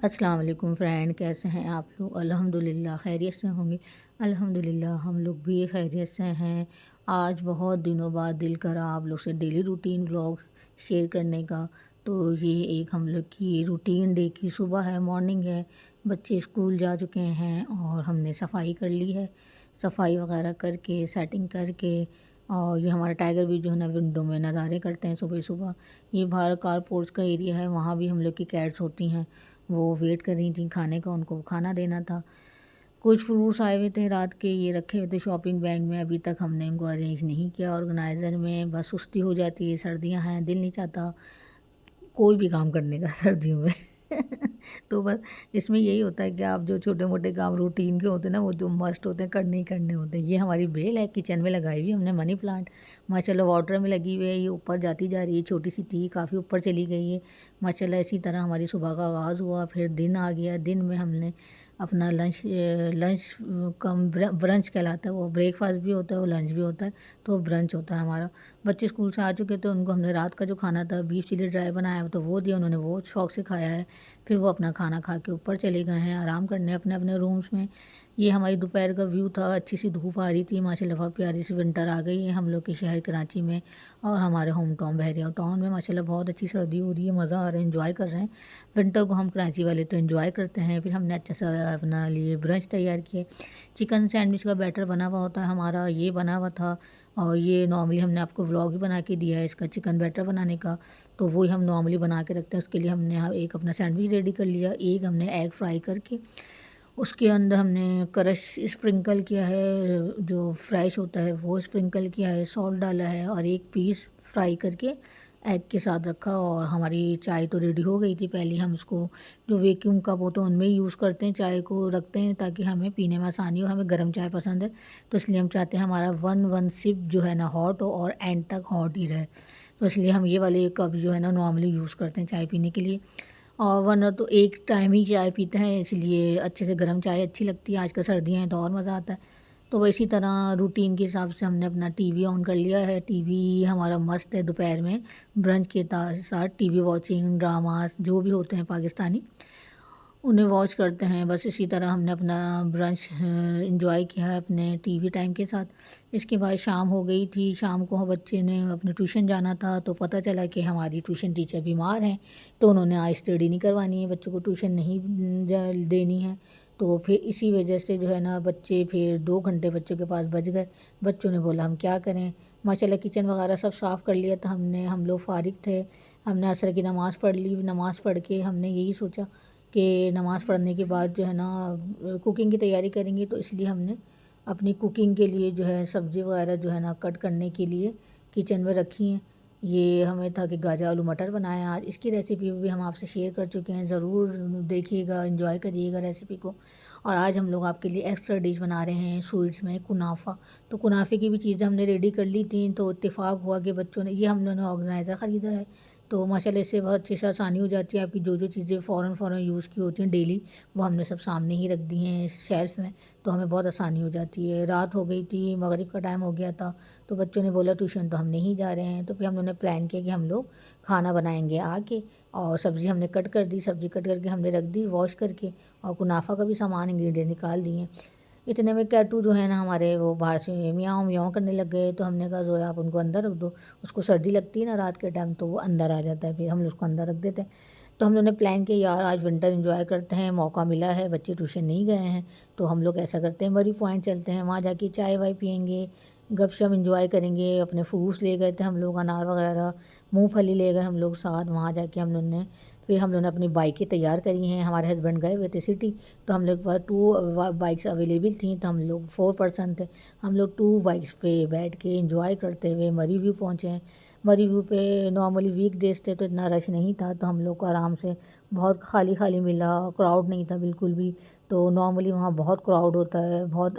अस्सलाम वालेकुम फ्रेंड, कैसे हैं आप लोग। अल्हम्दुलिल्लाह खैरियत से होंगे। अल्हम्दुलिल्लाह हम लोग भी खैरियत से हैं। आज बहुत दिनों बाद दिल करा आप लोग से डेली रूटीन व्लॉग शेयर करने का। तो ये एक हम लोग की रूटीन डे की सुबह है, मॉर्निंग है। बच्चे स्कूल जा चुके हैं और हमने सफाई कर ली है। सफाई वगैरह करके सेटिंग करके और ये हमारा टाइगर भी जो है ना विंडो में नज़ारे करते हैं सुबह सुबह। ये बाहर कारपोर्ट्स का एरिया है, वहाँ भी हम लोग की कैट्स होती हैं। वो वेट कर रही थी खाने का, उनको खाना देना था। कुछ फ्रूट्स आए हुए थे रात के, ये रखे हुए थे शॉपिंग बैग में। अभी तक हमने इनको अरेंज नहीं किया ऑर्गेनाइज़र में। बस सुस्ती हो जाती है, सर्दियां हैं, दिल नहीं चाहता कोई भी काम करने का सर्दियों में। तो बस इसमें यही होता है कि आप जो छोटे मोटे काम रूटीन के होते हैं ना, वो जो मस्ट होते हैं करने ही करने होते हैं। ये हमारी बेल है, किचन में लगाई हुई हमने मनी प्लांट। माशाल्लाह वाटर में लगी हुई है, ये ऊपर जाती जा रही है। छोटी सी थी, काफ़ी ऊपर चली गई है माशाल्लाह। इसी तरह हमारी सुबह का आगाज़ हुआ, फिर दिन आ गया। दिन में हमने अपना लंच लंच कम ब्रंच कहलाता है वो। ब्रेकफास्ट भी होता है वो, लंच भी होता है, तो ब्रंच होता है हमारा। बच्चे स्कूल से आ चुके थे, उनको हमने रात का जो खाना था बीफ चिली ड्राई बनाया तो वो दिया, उन्होंने वो शौक से खाया है। फिर वो अपना खाना खा के ऊपर चले गए हैं आराम करने अपने अपने रूम्स में। ये हमारी दोपहर का व्यू था, अच्छी सी धूप आ रही थी माशाल्लाह। बहुत प्यारी सी विंटर आ गई है हम लोग के शहर कराची में और हमारे होम टाउन बहरिया टाउन में माशाल्लाह बहुत अच्छी सर्दी हो रही है, मज़ा आ रहा है, एंजॉय कर रहे हैं। विंटर को हम कराची वाले तो एंजॉय करते हैं। फिर हमने अच्छा सा अपना लिए ब्रंच तैयार किया। चिकन सैंडविच का बैटर बना हुआ होता है हमारा, ये बना हुआ था। और ये नॉर्मली हमने आपको व्लॉग भी बना के दिया है इसका, चिकन बैटर बनाने का। तो वही हम नॉर्मली बना के रखते हैं। उसके लिए हमने एक अपना सैंडविच रेडी कर लिया, एक हमने एग फ्राई करके उसके अंदर हमने क्रश स्प्रिंकल किया है, जो फ्रेश होता है वो स्प्रिंकल किया है, सॉल्ट डाला है और एक पीस फ्राई करके एग के साथ रखा। और हमारी चाय तो रेडी हो गई थी पहले ही। हम उसको जो वैक्यूम कप होते हैं उनमें यूज़ करते हैं, चाय को रखते हैं ताकि हमें पीने में आसानी हो। हमें गर्म चाय पसंद है, तो इसलिए हम चाहते हैं हमारा वन वन सिप जो है ना हॉट हो और एंड तक हॉट ही रहे। तो इसलिए हम ये वाले कप जो है ना नॉर्मली यूज़ करते हैं चाय पीने के लिए। और वरना तो एक टाइम ही चाय पीते हैं, इसलिए अच्छे से गर्म चाय अच्छी लगती है। आजकल सर्दियाँ हैं तो और मज़ा आता है। तो इसी तरह रूटीन के हिसाब से हमने अपना टीवी ऑन कर लिया है। टीवी हमारा मस्त है दोपहर में ब्रंच के साथ टीवी वॉचिंग, ड्रामास जो भी होते हैं पाकिस्तानी, उन्हें वॉच करते हैं। बस इसी तरह हमने अपना ब्रंच एंजॉय किया है अपने टीवी टाइम के साथ। इसके बाद शाम हो गई थी, शाम को बच्चे ने अपने ट्यूशन जाना था। तो पता चला कि हमारी ट्यूशन टीचर बीमार हैं, तो उन्होंने आज स्टडी नहीं करवानी है, बच्चों को ट्यूशन नहीं देनी है। तो फिर इसी वजह से जो है ना बच्चे, फिर 2 घंटे बच्चों के पास बच गए। बच्चों ने बोला हम क्या करें। माशाल्लाह किचन वगैरह सब साफ़ कर लिया था हमने, हम लोग फ़ारिग थे। हमने असर की नमाज़ पढ़ ली। नमाज़ पढ़ के हमने यही सोचा कि नमाज़ पढ़ने के बाद जो है ना कुकिंग की तैयारी करेंगे। तो इसलिए हमने अपनी कुकिंग के लिए जो है सब्ज़ी वगैरह जो है ना कट करने के लिए किचन में रखी हैं। ये हमें था कि गाजर आलू मटर बनाया आज। इसकी रेसिपी भी हम आपसे शेयर कर चुके हैं, ज़रूर देखिएगा, एंजॉय करिएगा रेसिपी को। और आज हम लोग आपके लिए एक्स्ट्रा डिश बना रहे हैं स्वीट्स में कुनाफा। तो कुनाफे की भी चीज़ें हमने रेडी कर ली थी। तो इत्तेफाक हुआ कि बच्चों ने, ये हम लोगों ने ऑर्गेनाइज़र ख़रीदा है, तो माशाल्लाह इससे बहुत अच्छी से आसानी हो जाती है। आपकी जो जो चीज़ें फ़ौरन यूज़ की होती हैं डेली, वो हमने सब सामने ही रख दी हैं शेल्फ़ में। तो हमें बहुत आसानी हो जाती है। रात हो गई थी, मगरिब का टाइम हो गया था, तो बच्चों ने बोला ट्यूशन तो हम नहीं जा रहे हैं। तो फिर हम लोगों ने प्लान किया कि हम लोग खाना बनाएंगे आके। और सब्ज़ी हमने कट कर दी, सब्ज़ी कट करके हमने रख दी वॉश करके। और कुनाफा का भी सामान इंग्रेडिएंट निकाल दिए। इतने में कैटू जो है ना हमारे, वो बाहर से म्याऊं म्याऊं करने लग गए। तो हमने कहा जोया आप उनको अंदर रख दो, उसको सर्दी लगती है ना रात के टाइम, तो वो अंदर आ जाता है। फिर हम उसको अंदर रख देते हैं। तो हम लोगों ने प्लान किया यार आज विंटर एंजॉय करते हैं, मौका मिला है, बच्चे ट्यूशन नहीं गए हैं, तो हम लोग ऐसा करते हैं मरी पॉइंट चलते हैं, वहाँ जाके चाय वाय पियेंगे, गपशप एंजॉय करेंगे। अपने फ्रूट्स ले गए थे हम लोग, अनार वगैरह, मूंगफली ले गए हम लोग साथ। वहाँ जाके हम लोग ने, फिर हम लोगों ने अपनी बाइकें तैयार करी हैं। हमारे हस्बैंड गए हुए थे सिटी, तो हम लोग के पास 2 बाइक्स अवेलेबल थी। तो हम लोग 4 पर्सन थे। हम लोग 2 बाइक्स पे बैठ के एंजॉय करते हुए मरी व्यू पहुँचे हैं। मरी व्यू पे नॉर्मली वीक डेज थे तो इतना रश नहीं था, तो हम लोग को आराम से बहुत खाली खाली मिला, क्राउड नहीं था बिल्कुल भी। तो नॉर्मली वहाँ बहुत क्राउड होता है, बहुत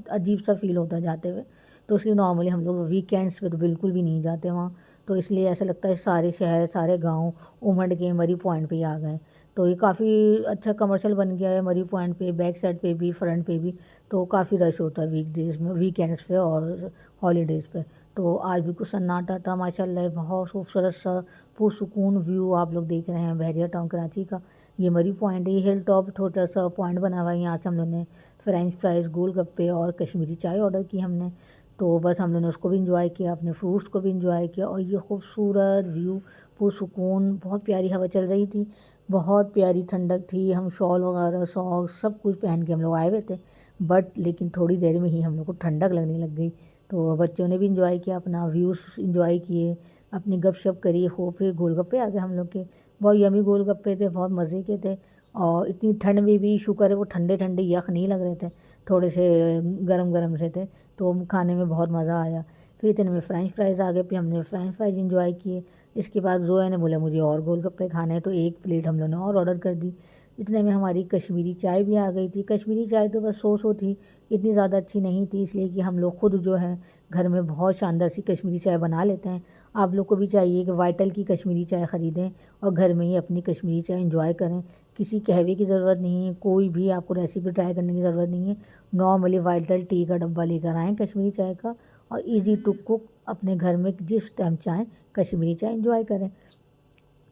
अजीब सा फील होता है जाते हुए। तो इसलिए नॉर्मली हम लोग वीकेंड्स पे तो बिल्कुल भी नहीं जाते वहाँ। तो इसलिए ऐसा लगता है सारे शहर सारे गाँव उमड़ के मरी पॉइंट पे ही आ गए। तो ये काफ़ी अच्छा कमर्शियल बन गया है मरी पॉइंट पे, बैक साइड पे भी फ्रंट पे भी। तो काफ़ी रश होता है वीक डेज़ में, वीकेंड्स पे और हॉलीडेज़ पे। तो आज बिल्कुल सन्नाटा था माशाल्लाह। बहुत खूबसूरत सा पुरसुकून व्यू आप लोग देख रहे हैं बहरिया टाउन कराची का। ये मरी पॉइंट है, ये हिल टॉप छोटा सा पॉइंट बना हुआ है। यहाँ से हम लोगों ने फ्रेंच फ्राइज़, गोलगप्पे और कश्मीरी चाय ऑर्डर की हमने। तो बस हम लोगों ने उसको भी इंजॉय किया, अपने फ्रूट्स को भी इंजॉय किया। और ये खूबसूरत व्यू, पुरसुकून, बहुत प्यारी हवा चल रही थी, बहुत प्यारी ठंडक थी। हम शॉल वगैरह, सॉक्स सब कुछ पहन के हम लोग आए हुए थे, बट लेकिन थोड़ी देर में ही हम लोग को ठंडक लगने लग गई। तो बच्चों ने भी इंजॉय किया, अपना व्यूज़ इंजॉय किए, अपनी गपशप करी। हो फिर गोलगप्पे आ गए हम लोग के, बहुत यमी गोलगप्पे थे, बहुत मज़े के थे। और इतनी ठंड में भी शुक्र है वो ठंडे ठंडे यख नहीं लग रहे थे, थोड़े से गरम गरम से थे, तो खाने में बहुत मज़ा आया। फिर इतने में फ़्रेंच फ्राइज़ आ गए, फिर हमने फ़्रेंच फ्राइज़ इंजॉय किए। इसके बाद ज़ोया ने बोला मुझे और गोलगप्पे खाने हैं, तो एक प्लेट हम लोगों ने और ऑर्डर कर दी। इतने में हमारी कश्मीरी चाय भी आ गई थी। कश्मीरी चाय तो बस सो थी, इतनी ज़्यादा अच्छी नहीं थी, इसलिए कि हम लोग ख़ुद जो है घर में बहुत शानदार सी कश्मीरी चाय बना लेते हैं। आप लोग को भी चाहिए कि वाइटल की कश्मीरी चाय ख़रीदें और घर में ही अपनी कश्मीरी चाय इंजॉय करें। किसी कहवे की ज़रूरत नहीं है, कोई भी आपको रेसिपी ट्राई करने की ज़रूरत नहीं है। नॉर्मली वाइटल टी का डब्बा लेकर आएँ कश्मीरी चाय का, और ईज़ी टू कुक, अपने घर में जिस टाइम चाहें कश्मीरी चाय इंजॉय करें।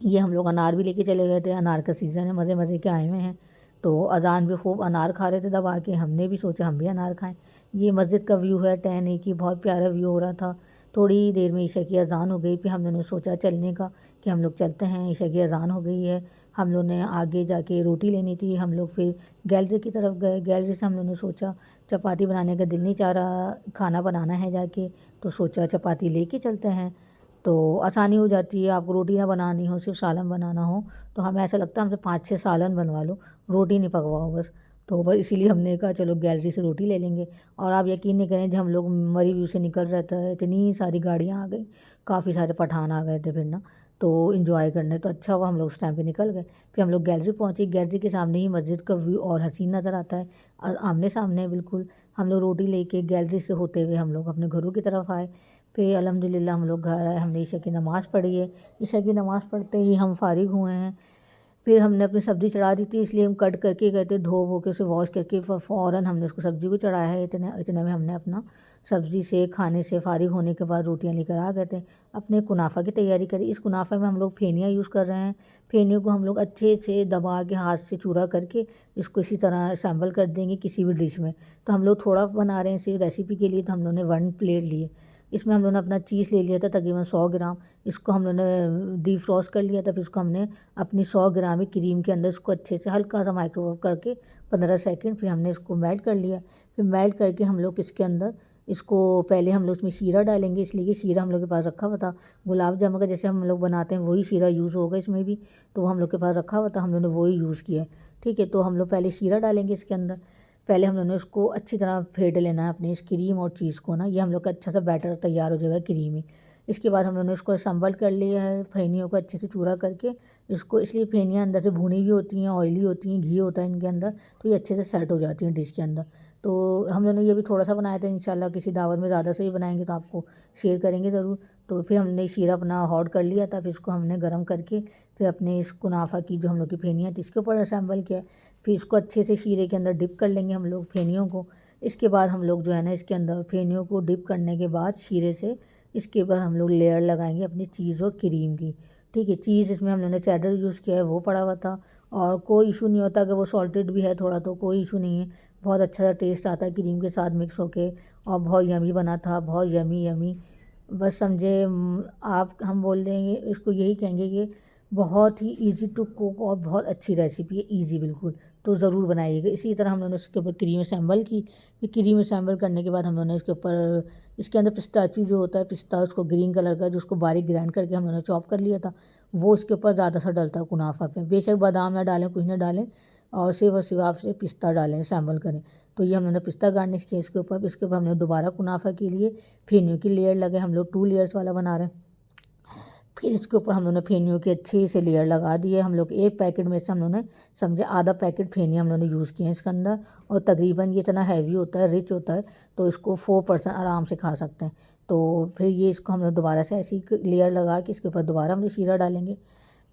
ये हम लोग अनार भी लेके चले गए थे, अनार का सीज़न है, मज़े मज़े के आए हुए हैं। तो अजान भी खूब अनार खा रहे थे दबा के, हमने भी सोचा हम भी अनार खाएं। ये मस्जिद का व्यू है 10A की, बहुत प्यारा व्यू हो रहा था। थोड़ी देर में ईशा की अजान हो गई, फिर हम लोगों ने सोचा चलने का कि हम लोग चलते हैं, ईशा की अजान हो गई है। हम लोग ने आगे जाके रोटी लेनी थी, हम लोग फिर गैलरी की तरफ गए। गैलरी से हम लोगों ने सोचा चपाती बनाने का दिल नहीं चाह रहा, खाना बनाना है जाके, तो सोचा चपाती लेके चलते हैं, तो आसानी हो जाती है। आपको रोटी ना बनानी हो, सिर्फ सालन बनाना हो, तो हमें ऐसा लगता है हमसे 5-6 सालन बनवा लो, रोटी नहीं पकवाओ बस। तो बस इसीलिए हमने कहा चलो गैलरी से रोटी ले लेंगे। और आप यकीन नहीं करें, जब हम लोग मरी व्यू से निकल रहे थे इतनी सारी गाड़ियाँ आ गई, काफ़ी सारे पठान आ गए थे फिर ना, तो इन्जॉय करने। तो अच्छा हुआ हम लोग उस टाइम पे निकल गए। फिर हम लोग गैलरी पहुँचे, गैलरी के सामने ही मस्जिद का व्यू और हसीन नज़र आता है, और आमने सामने बिल्कुल। हम लोग रोटी लेके गैलरी से होते हुए हम लोग अपने घरों की तरफ आए। फिर अल्हम्दुलिल्लाह हम लोग घर आए, हमने ईशा की नमाज़ पढ़ी है। ईशा की नमाज़ पढ़ते ही हम फ़ारिग हुए हैं। फिर हमने अपनी सब्ज़ी चढ़ा दी थी, इसलिए हम कट करके गए थे, धो वो के उसे वॉश करके फ़ौरन हमने उसको सब्ज़ी को चढ़ाया है। इतने इतने में हमने अपना सब्ज़ी से खाने से फ़ारिग होने के बाद रोटियां लेकर आ गए थे। अपने कुनाफा की तैयारी करी। इस कुनाफा में हम लोग फेनिया यूज़ कर रहे हैं। फेनियों को हम लोग अच्छे से दबा के हाथ से चूरा करके इसको इसी तरह असेंबल कर देंगे किसी भी डिश में। तो हम लोग थोड़ा बना रहे हैं सिर्फ रेसिपी के लिए, तो हम लोगों ने 1 प्लेट लिए। इसमें हम लोगों ने अपना चीज़ ले लिया था तकरीबन 100 ग्राम। इसको हम लोगों ने डीप फ्रॉस्ट कर लिया था। फिर इसको हमने अपनी 100 ग्राम ही क्रीम के अंदर इसको अच्छे से हल्का सा माइक्रोवेव करके 15 सेकंड फिर हमने इसको मेल्ट कर लिया। फिर मेल्ट करके हम लोग इसके अंदर इसको पहले हम लोग इसमें शीरा डालेंगे, इसलिए कि शीरा हम लोग के पास रखा हुआ था। गुलाब जामुन का जैसे हम लोग बनाते हैं वही शीरा यूज़ होगा इसमें भी, तो हम लोग के पास रखा हुआ था, हम लोगों ने वही यूज़ किया है। ठीक है, तो हम लोग पहले शीरा डालेंगे इसके अंदर। पहले हम लोगों ने उसको अच्छी तरह फेंट लेना है अपने इस क्रीम और चीज़ को ना, ये हम लोग का अच्छा सा बैटर तैयार हो जाएगा क्रीमी। इसके बाद हम लोगों ने इसको असम्बल कर लिया है, फेनियों को अच्छे से चूरा करके इसको, इसलिए फेनियाँ अंदर से भुनी भी होती हैं, ऑयली होती हैं, घी होता है इनके अंदर, तो ये अच्छे से सेट हो जाती हैं डिश के अंदर। तो हम लोगों ने ये भी थोड़ा सा बनाया था, इंशाल्लाह किसी दावत में ज़्यादा से ही बनाएंगे तो आपको शेयर करेंगे ज़रूर। तो फिर हमने शीरा अपना हॉट कर लिया था, फिर इसको हमने गर्म करके फिर अपने इस कुनाफा की जो हम लोग की फेनियाँ थी इसके ऊपर असेंबल किया। फिर इसको अच्छे से शीरे के अंदर डिप कर लेंगे हम लोग फेनियों को। इसके बाद हम लोग जो है ना इसके अंदर फेनियों को डिप करने के बाद शीरे से इसके ऊपर हम लोग लेयर लगाएंगे अपनी चीज़ और क्रीम की। ठीक है, चीज़ इसमें हम लोगों ने चेडर यूज़ किया है, वो पड़ा हुआ था, और कोई इशू नहीं होता कि वो सॉल्टेड भी है थोड़ा, तो कोई इशू नहीं है। बहुत अच्छा सा टेस्ट आता है क्रीम के साथ मिक्स होके, और बहुत यमी बना था, बहुत यमी यमी। बस समझे आप, हम बोल देंगे इसको, यही कहेंगे कि बहुत ही इजी टू कुक और बहुत अच्छी रेसिपी है, इजी बिल्कुल। तो ज़रूर बनाइएगा। इसी तरह हम लोगों ने उसके ऊपर क्रीम असेंबल की। फिर क्रीम असेंबल करने के बाद हम लोगों ने इसके ऊपर, इसके अंदर पिस्ताची जो होता है, पिस्ता उसको ग्रीन कलर का जो उसको बारीक ग्राइंड करके हम लोगों ने चॉप कर लिया था, वो इसके ऊपर ज़्यादा सा डलता है कुनाफा पे। बेशक बादाम ना डालें, कुछ ना डालें, और सिर्फ आप से पिस्ता डालें, असेंबल करें। तो ये हम लोगों ने पिस्ता गार्निश किया इसके ऊपर। इसके ऊपर हमने दोबारा कुनाफा के लिए फेनियों की लेयर लगे, हम लोग 2 लेयर्स वाला बना रहे हैं। फिर इसके ऊपर हम लोगों ने फेनियों की अच्छे से लेयर लगा दी है। हम लोग एक पैकेट में से हम लोगों ने समझे आधा पैकेट फेनी हम लोगों ने यूज़ किए हैं इसके अंदर, और तकरीबन ये इतना हैवी होता है, रिच होता है, तो इसको 4% आराम से खा सकते हैं। तो फिर ये इसको हम लोग दोबारा से ऐसी लेयर लगा के इसके ऊपर दोबारा हम लोग शीरा डालेंगे।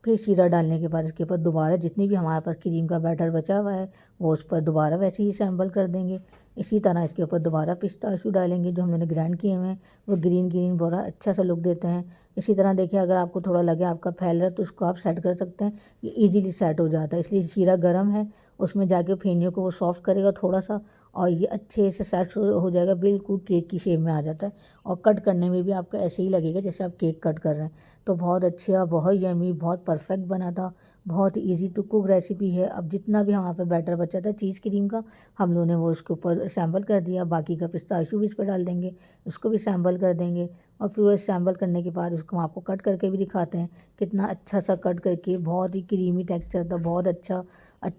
फिर शीरा डालने के बाद इसके ऊपर दोबारा जितनी भी हमारे पास क्रीम का बैटर बचा हुआ है वो उस पर दोबारा वैसे ही सैम्बल कर देंगे। इसी तरह इसके ऊपर दोबारा पिस्ताशू डालेंगे जो हमने ग्राइंड किए हुए हैं, वो ग्रीन ग्रीन बड़ा अच्छा सा लुक देते हैं। इसी तरह देखिए, अगर आपको थोड़ा लगे आपका फैल रहा है तो उसको आप सेट कर सकते हैं, ये ईजीली सेट हो जाता है। इसलिए शीरा गर्म है, उसमें जाके फेनियों को वो सॉफ्ट करेगा थोड़ा सा, और ये अच्छे से सेट हो जाएगा, बिल्कुल केक की शेप में आ जाता है। और कट करने में भी आपको ऐसे ही लगेगा जैसे आप केक कट कर रहे हैं। तो बहुत अच्छा, बहुत यमी, बहुत परफेक्ट बना था। बहुत ईजी टू कुक रेसिपी है। अब जितना भी हमारे पे बैटर बचा था चीज़ क्रीम का, हम लोगों ने वो उसके ऊपर सैम्बल कर दिया। बाकी का पिस्ताशू भी इस पर डाल देंगे, उसको भी सैम्बल कर देंगे। और फिर वो सैम्बल करने के बाद उसको हम आपको कट करके भी दिखाते हैं, कितना अच्छा सा कट करके। बहुत ही क्रीमी टेक्सचर था, बहुत अच्छा।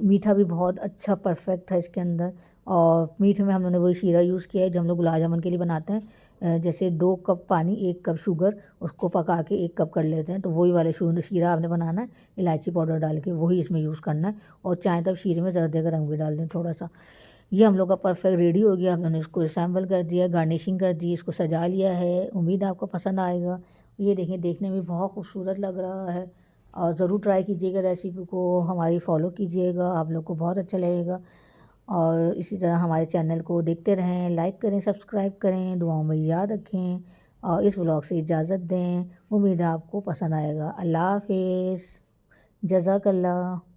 मीठा भी बहुत अच्छा परफेक्ट था इसके अंदर। और मीठे में हम लोगों ने वही शीरा यूज़ किया है जो हम लोग गुलाब जामुन के लिए बनाते हैं। जैसे 2 कप पानी 1 कप शुगर, उसको पका के 1 कप कर लेते हैं, तो वही वाले शीरा आपने बनाना है। इलायची पाउडर डाल के वही इसमें यूज़ करना है। और चाहे तब शीरे में जर्दे का रंग भी डाल दें थोड़ा सा। ये हम लोग का परफेक्ट रेडी हो गया। हमने इसको सैम्बल कर दिया, गार्निशिंग कर दी, इसको सजा लिया है। उम्मीद है आपको पसंद आएगा। ये देखिए, देखने में बहुत खूबसूरत लग रहा है। और ज़रूर ट्राई कीजिएगा रेसिपी को, हमारी फॉलो कीजिएगा, आप लोग को बहुत अच्छा लगेगा। और इसी तरह हमारे चैनल को देखते रहें, लाइक करें, सब्सक्राइब करें, दुआओं में याद रखें। और इस व्लॉग से इजाज़त दें। उम्मीद है आपको पसंद आएगा। अल्लाह हाफ़िज़, जज़ाकल्लाह।